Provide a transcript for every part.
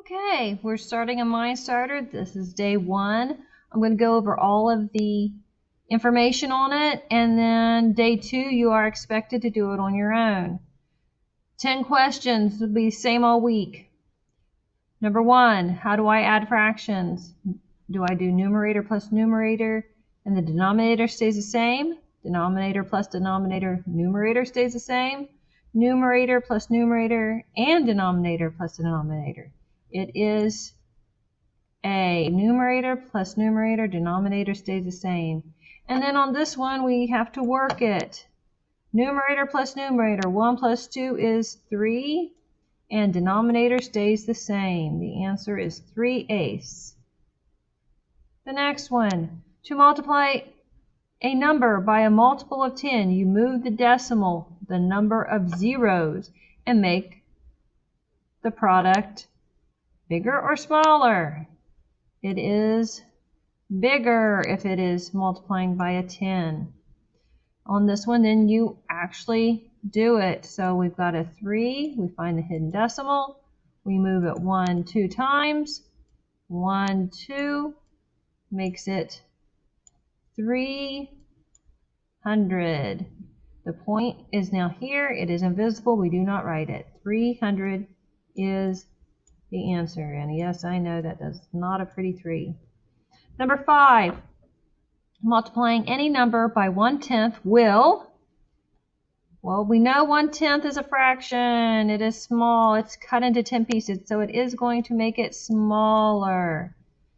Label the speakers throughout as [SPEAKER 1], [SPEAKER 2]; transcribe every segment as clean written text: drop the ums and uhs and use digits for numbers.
[SPEAKER 1] Okay, we're starting a MindStarter. This is day 1. I'm going to go over all of the information on it, and then day 2 you are expected to do it on your own. 10 questions will be the same all week. Number 1, how do I add fractions? Do I do numerator plus numerator and the denominator stays the same? Denominator plus denominator, numerator stays the same? Numerator plus numerator and denominator plus denominator. It is A. Numerator plus numerator, denominator stays the same. And then on this one, we have to work it. Numerator plus numerator, 1 plus 2 is 3, and denominator stays the same. The answer is 3/8. The next one, to multiply a number by a multiple of 10, you move the decimal, the number of zeros, and make the product bigger or smaller? It is bigger if it is multiplying by a 10. On this one, then you actually do it. So we've got a 3, we find the hidden decimal, we move it 1, 2 times, 1, 2, makes it 300. The point is now here, it is invisible, we do not write it. 300 is the answer, and yes, I know that is not a pretty 3. Number 5, multiplying any number by 1/10 will, well, we know 1/10 is a fraction, it is small, it's cut into 10 pieces, so it is going to make it smaller.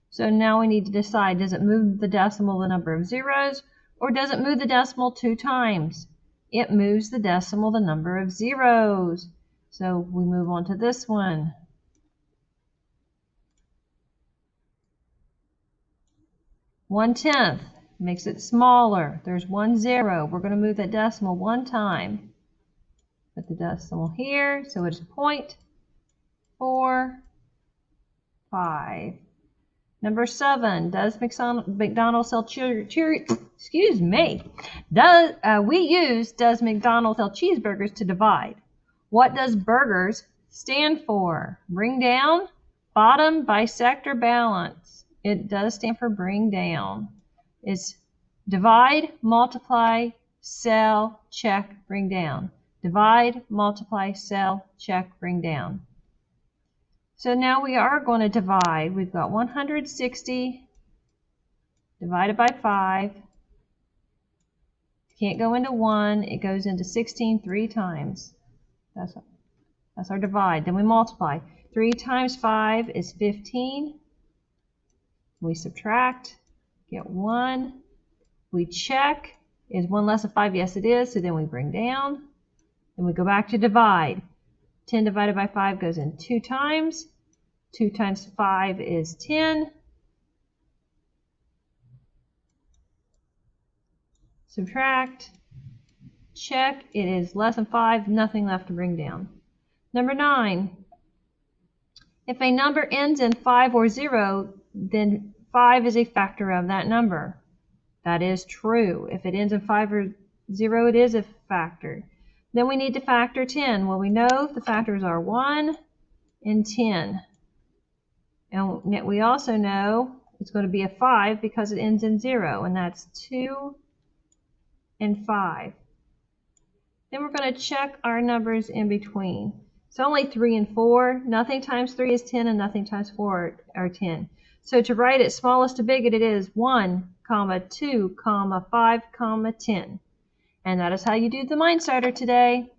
[SPEAKER 1] So now we need to decide, does it move the decimal the number of zeros, or does it move the decimal 2 times? It moves the decimal the number of zeros. So we move on to this one. 1/10 makes it smaller. There's 1 0. We're going to move that decimal 1 time. Put the decimal here, so it's 0.45. Number 7, does McDonald's sell excuse me. Does McDonald's sell cheeseburgers to divide? What does burgers stand for? Bring down, bottom, bisect, or balance? It does stand for bring down. It's divide, multiply, sell, check, bring down. Divide, multiply, sell, check, bring down. So now we are going to divide. We've got 160 divided by 5. Can't go into 1. It goes into 16 3 times. That's our divide. Then we multiply. 3 times 5 is 15. We subtract, get 1. We check. Is 1 less than 5? Yes, it is. So then we bring down. Then we go back to divide. 10 divided by 5 goes in 2 times. 2 times 5 is 10. Subtract. Check. It is less than 5. Nothing left to bring down. Number 9. If a number ends in 5 or 0, then 5 is a factor of that number. That is true. If it ends in 5 or 0, it is a factor. Then we need to factor 10. Well, we know the factors are 1 and 10. And we also know it's going to be a 5 because it ends in 0, and that's 2 and 5. Then we're going to check our numbers in between. It's only 3 and 4. Nothing times 3 is 10, and nothing times 4 are 10. So to write it smallest to biggest, it is 1, 2, 5, 10. And that is how you do the MindStarter today.